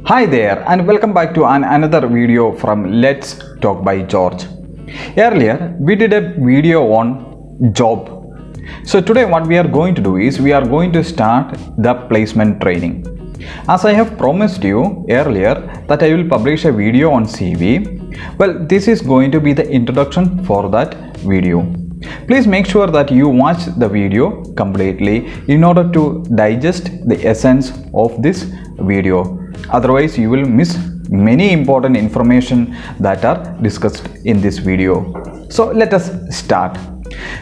Hi there and welcome back to another video from Let's Talk by George. Earlier we did a video on job. So today what we are going to do is we are going to start the placement training. As I have promised you earlier that I will publish a video on CV, well, this is going to be the introduction for that video. Please make sure that you watch the video completely in order to digest the essence of this video. Otherwise, you will miss many important information that are discussed in this video. So let us start.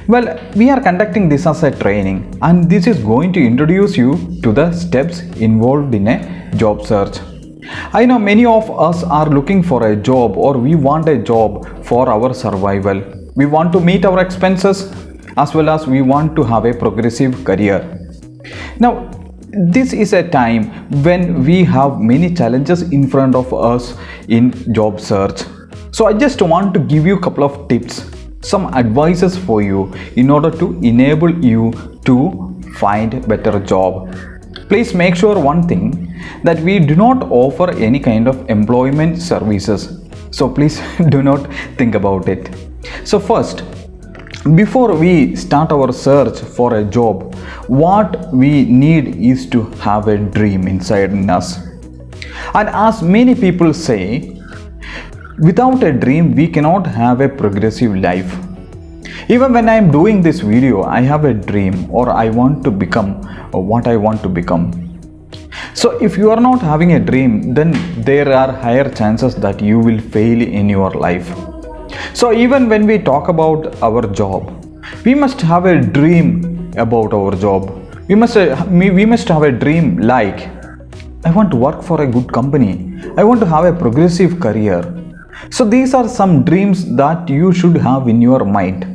Well, we are conducting this as a training and this is going to introduce you to the steps involved in a job search. I know many of us are looking for a job or we want a job for our survival. We want to meet our expenses as well as we want to have a progressive career. Now, this is a time when we have many challenges in front of us in job search. So I just want to give you a couple of tips, some advices for you in order to enable you to find a better job. Please make sure one thing, that we do not offer any kind of employment services. So please do not think about it. So first, before we start our search for a job, what we need is to have a dream inside in us. And as many people say, without a dream we cannot have a progressive life. Even when I am doing this video, I have a dream or I want to become what I want to become. So if you are not having a dream, then there are higher chances that you will fail in your life. So even when we talk about our job, we must have a dream about our job. We must have a dream like, I want to work for a good company. I want to have a progressive career. So these are some dreams that you should have in your mind.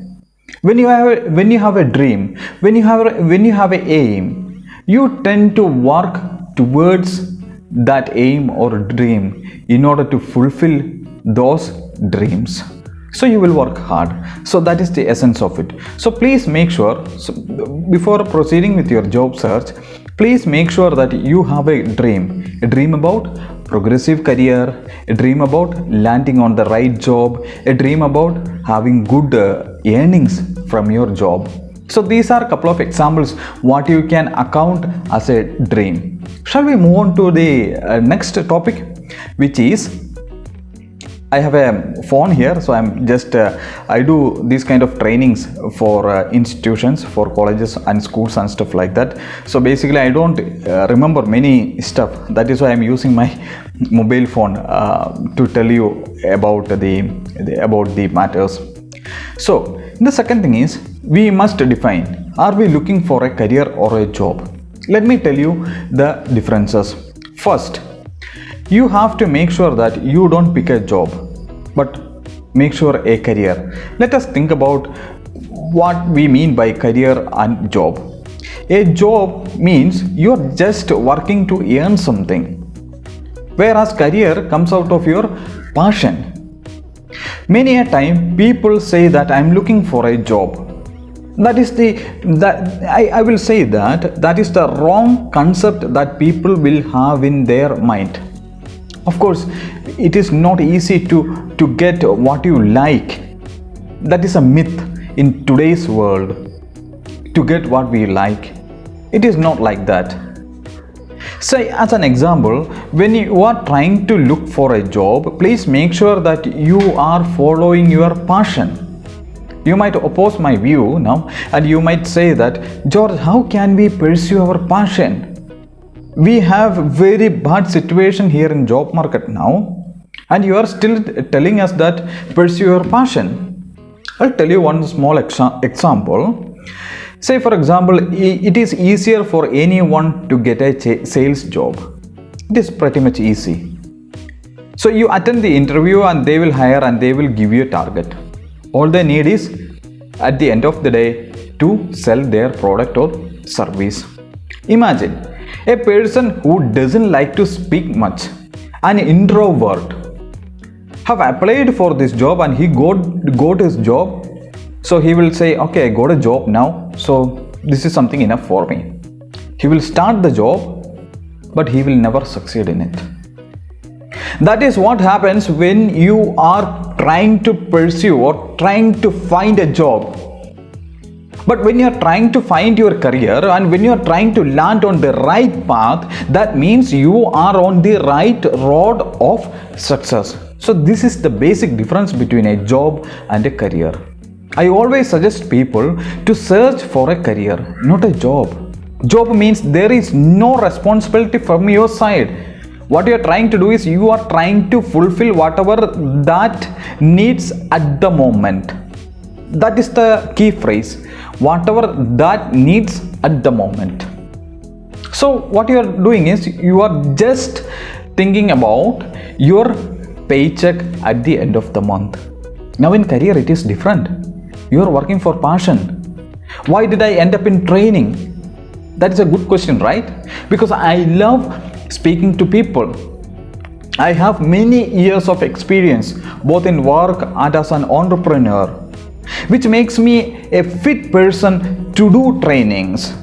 When you have a dream, when you have an aim, you tend to work towards that aim or dream in order to fulfill those dreams. So you will work hard. So that is the essence of it. So please make sure, before proceeding with your job search, please make sure that you have a dream about progressive career, a dream about landing on the right job, a dream about having good earnings from your job. So these are a couple of examples what you can account as a dream. Shall we move on to the next topic, which is, I have a phone here, so I'm just I do these kind of trainings for institutions, for colleges and schools and stuff like that. So basically I don't remember many stuff. That is why I'm using my mobile phone to tell you about the matters. So the second thing is, we must define, are we looking for a career or a job? Let me tell you the differences. First, you have to make sure that you don't pick a job, but make sure a career. Let us think about what we mean by career and job. A job means you're just working to earn something, whereas career comes out of your passion. Many a time people say that I'm looking for a job. I will say that is the wrong concept that people will have in their mind. Of course, it is not easy to get what you like. That is a myth in today's world. To get what we like, it is not like that. Say, as an example, when you are trying to look for a job, please make sure that you are following your passion. You might oppose my view now and you might say that, George, how can we pursue our passion? We have very bad situation here in job market now and you are still telling us that pursue your passion. I'll tell you one small example. Say for example, it is easier for anyone to get a sales job. It is pretty much easy. So you attend the interview and they will hire and they will give you a target. All they need is, at the end of the day, to sell their product or service. Imagine a person who doesn't like to speak much, an introvert, have applied for this job and he got his job. So he will say, okay, I got a job now, so this is something enough for me. He will start the job, but he will never succeed in it. That is what happens when you are trying to pursue or trying to find a job. But when you are trying to find your career and when you are trying to land on the right path, that means you are on the right road of success. So this is the basic difference between a job and a career. I always suggest people to search for a career, not a job. Job means there is no responsibility from your side. What you are trying to do is you are trying to fulfill whatever that needs at the moment. That is the key phrase. Whatever that needs at the moment. So what you are doing is you are just thinking about your paycheck at the end of the month. Now in career it is different. You are working for passion. Why did I end up in training? That is a good question, right? Because I love speaking to people. I have many years of experience both in work and as an entrepreneur, which makes me a fit person to do trainings.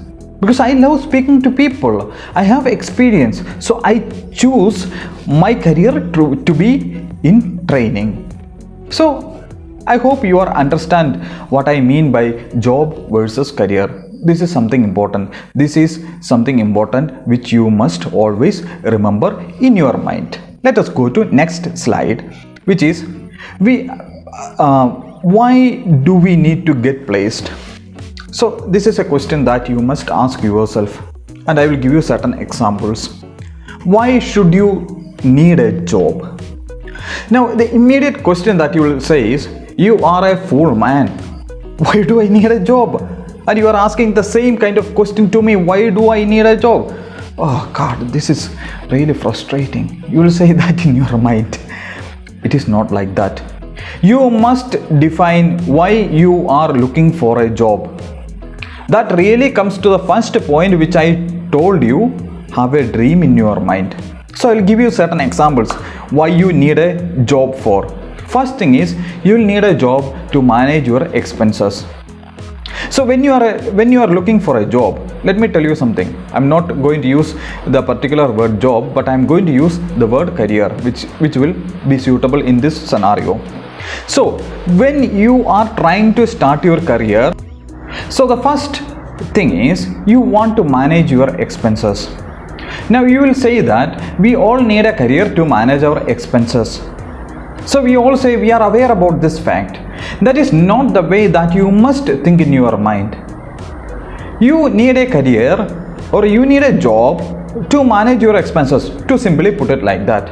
Because I love speaking to people. I have experience. So I choose my career to be in training. So I hope you understand what I mean by job versus career. This is something important. This is something important which you must always remember in your mind. Let us go to next slide, which is why do we need to get placed? So this is a question that you must ask yourself, and I will give you certain examples. Why should you need a job? Now the immediate question that you will say is, you are a fool, man. Why do I need a job? And you are asking the same kind of question to me, why do I need a job? Oh God, this is really frustrating. You will say that in your mind. It is not like that. You must define why you are looking for a job. That really comes to the first point which I told you, have a dream in your mind. So I will give you certain examples why you need a job for. First thing is, you will need a job to manage your expenses. So when you are looking for a job, let me tell you something. I'm not going to use the particular word job, but I'm going to use the word career, which will be suitable in this scenario. So when you are trying to start your career, so the first thing is you want to manage your expenses. Now you will say that we all need a career to manage our expenses. So we all say we are aware about this fact. That is not the way that you must think in your mind. You need a career or you need a job to manage your expenses, to simply put it like that.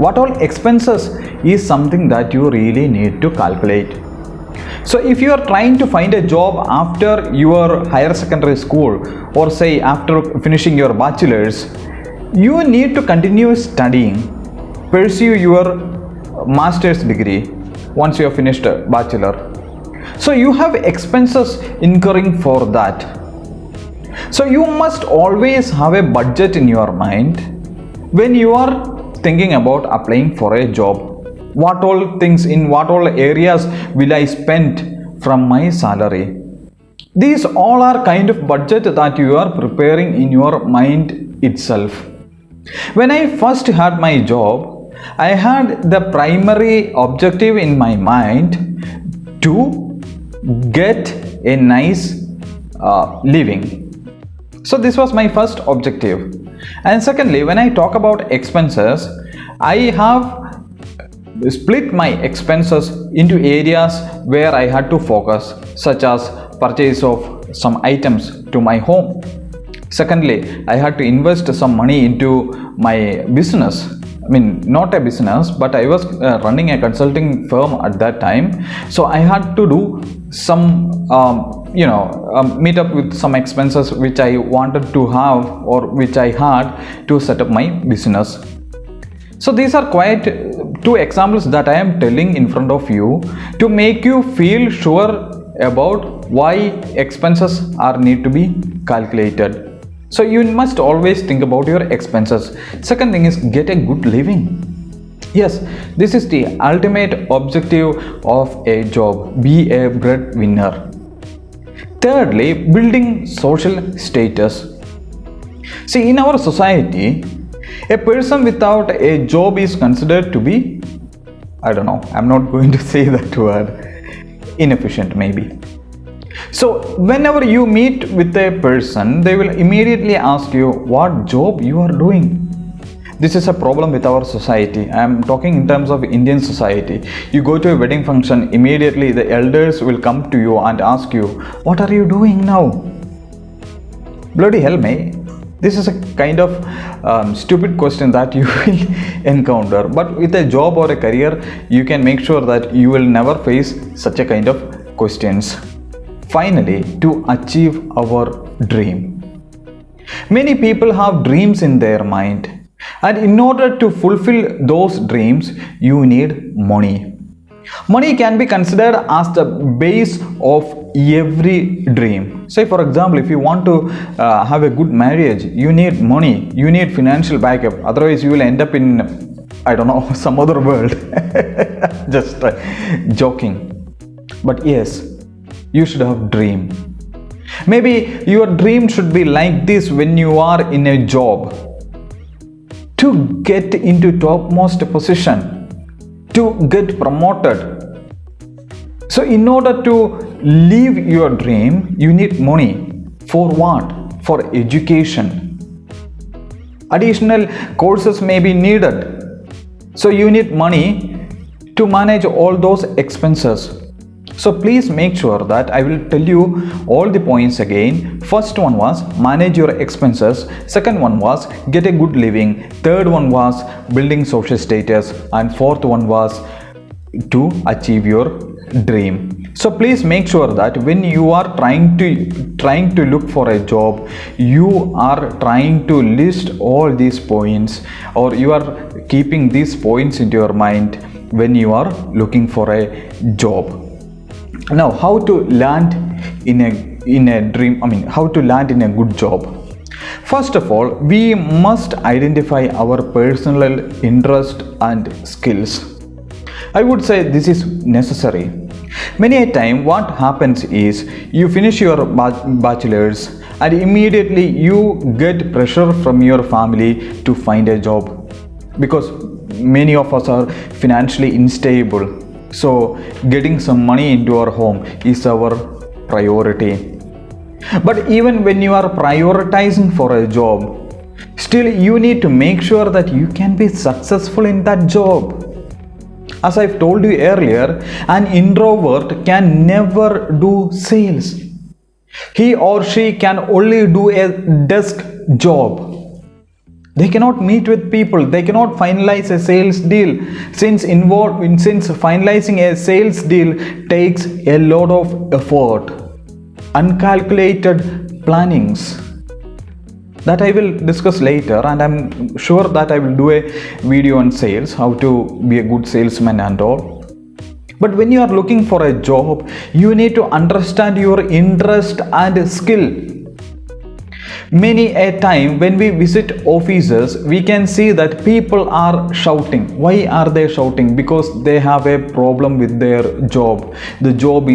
What all expenses is something that you really need to calculate. So if you are trying to find a job after your higher secondary school, or say after finishing your bachelor's, you need to continue studying, pursue your master's degree once you have finished a bachelor. So you have expenses incurring for that. So you must always have a budget in your mind when you are thinking about applying for a job. What all things, in what all areas will I spend from my salary? These all are kind of budget that you are preparing in your mind itself. When I first had my job, I had the primary objective in my mind to get a nice living. So this was my first objective. And secondly, when I talk about expenses, I have split my expenses into areas where I had to focus, such as purchase of some items to my home. Secondly, I had to invest some money into my business. I mean, not a business, but I was running a consulting firm at that time. So I had to do some, meet up with some expenses which I wanted to have or which I had to set up my business. So these are quite two examples that I am telling in front of you to make you feel sure about why expenses are need to be calculated. So you must always think about your expenses. Second thing is get a good living. Yes, this is the ultimate objective of a job. Be a breadwinner. Thirdly, building social status. See, in our society, A person without a job is considered to be, I don't know, I'm not going to say that word, inefficient maybe. So whenever you meet with a person, they will immediately ask you what job you are doing. This is a problem with our society. I am talking in terms of Indian society. You go to a wedding function, immediately the elders will come to you and ask you, what are you doing now? Bloody hell, mate. This is a kind of stupid question that you will encounter. But with a job or a career, you can make sure that you will never face such a kind of questions. Finally, to achieve our dream. Many people have dreams in their mind. And in order to fulfill those dreams, you need money. Money can be considered as the base of every dream. Say for example, if you want to have a good marriage, you need money, you need financial backup. Otherwise, you will end up in, I don't know, some other world. Just joking. But yes, you should have dream. Maybe your dream should be like this when you are in a job. To get into topmost position, to get promoted. So in order to live your dream, you need money. For what? For education. Additional courses may be needed. So you need money to manage all those expenses. So please make sure that I will tell you all the points again. First one was manage your expenses. Second one was get a good living. Third one was building social status. And fourth one was to achieve your dream. So please make sure that when you are trying to look for a job, you are trying to list all these points, or you are keeping these points into your mind when you are looking for a job. Now, how to land in a dream, how to land in a good job. First of all, we must identify our personal interest and skills. I would say this is necessary. Many a time what happens is you finish your bachelor's and immediately you get pressure from your family to find a job, because many of us are financially unstable. So getting some money into our home is our priority. But even when you are prioritizing for a job, still you need to make sure that you can be successful in that job. As I've told you earlier, an introvert can never do sales. He or she can only do a desk job. They cannot meet with people. They cannot finalize a sales deal. Since finalizing a sales deal takes a lot of effort, uncalculated plannings. That I will discuss later, and I'm sure that I will do a video on sales, how to be a good salesman and all. But when you are looking for a job, you need to understand your interest and skill. Many a time when we visit offices, we can see that people are shouting. Why are they shouting? Because they have a problem with their job. The job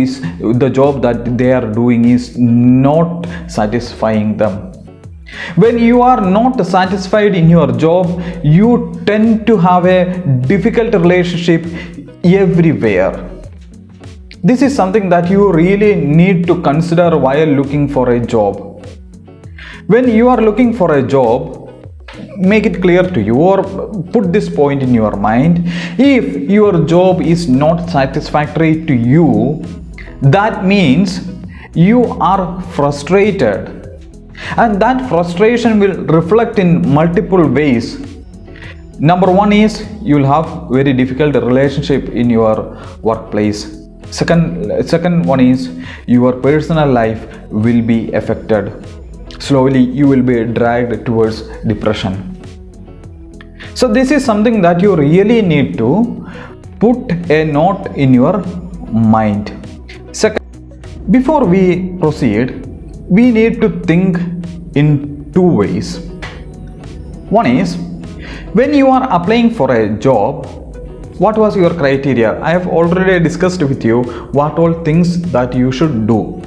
that they are doing is not satisfying them. When you are not satisfied in your job, you tend to have a difficult relationship everywhere. This is something that you really need to consider while looking for a job. When you are looking for a job, make it clear to you, or put this point in your mind. If your job is not satisfactory to you, that means you are frustrated. And that frustration will reflect in multiple ways. Number one is you will have very difficult relationship in your workplace. Second one is your personal life will be affected. Slowly you will be dragged towards depression. So this is something that you really need to put a note in your mind. Second, before we proceed, we need to think in two ways. One is, when you are applying for a job, what was your criteria? I have already discussed with you what all things that you should do.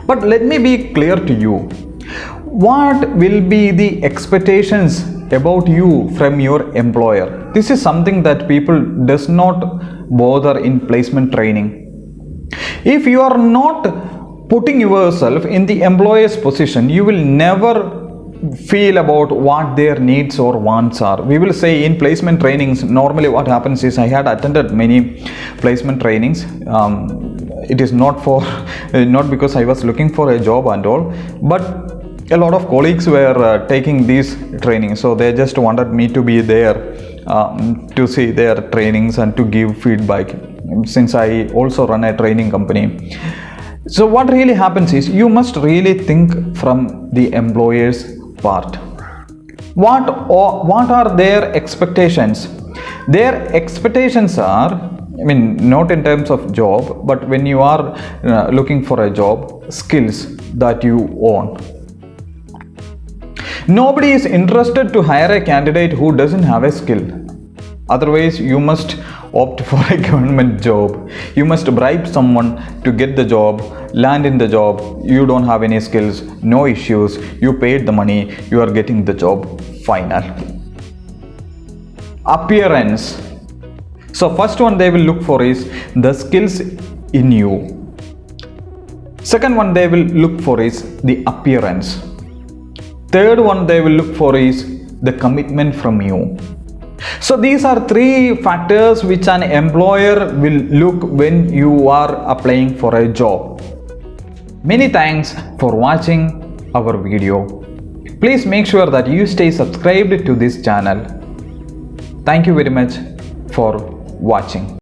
But let me be clear to you. What will be the expectations about you from your employer. This is something that people does not bother in placement training. If you are not putting yourself in the employer's position, you will never feel about what their needs or wants are. We will say in placement trainings, normally what happens is, I had attended many placement trainings. It is not for not because I was looking for a job and all, but a lot of colleagues were taking these trainings, so they just wanted me to be there to see their trainings and to give feedback, since I also run a training company. So what really happens is, you must really think from the employer's part. What are their expectations? Their expectations are, I mean, not in terms of job, but when you are looking for a job, skills that you own. Nobody is interested to hire a candidate who doesn't have a skill. Otherwise, you must opt for a government job. You must bribe someone to get the job, land in the job. You don't have any skills, no issues. You paid the money, you are getting the job, final. Appearance. So first one they will look for is the skills in you. Second one they will look for is the appearance. Third one they will look for is the commitment from you. So these are three factors which an employer will look when you are applying for a job. Many thanks for watching our video. Please make sure that you stay subscribed to this channel. Thank you very much for watching.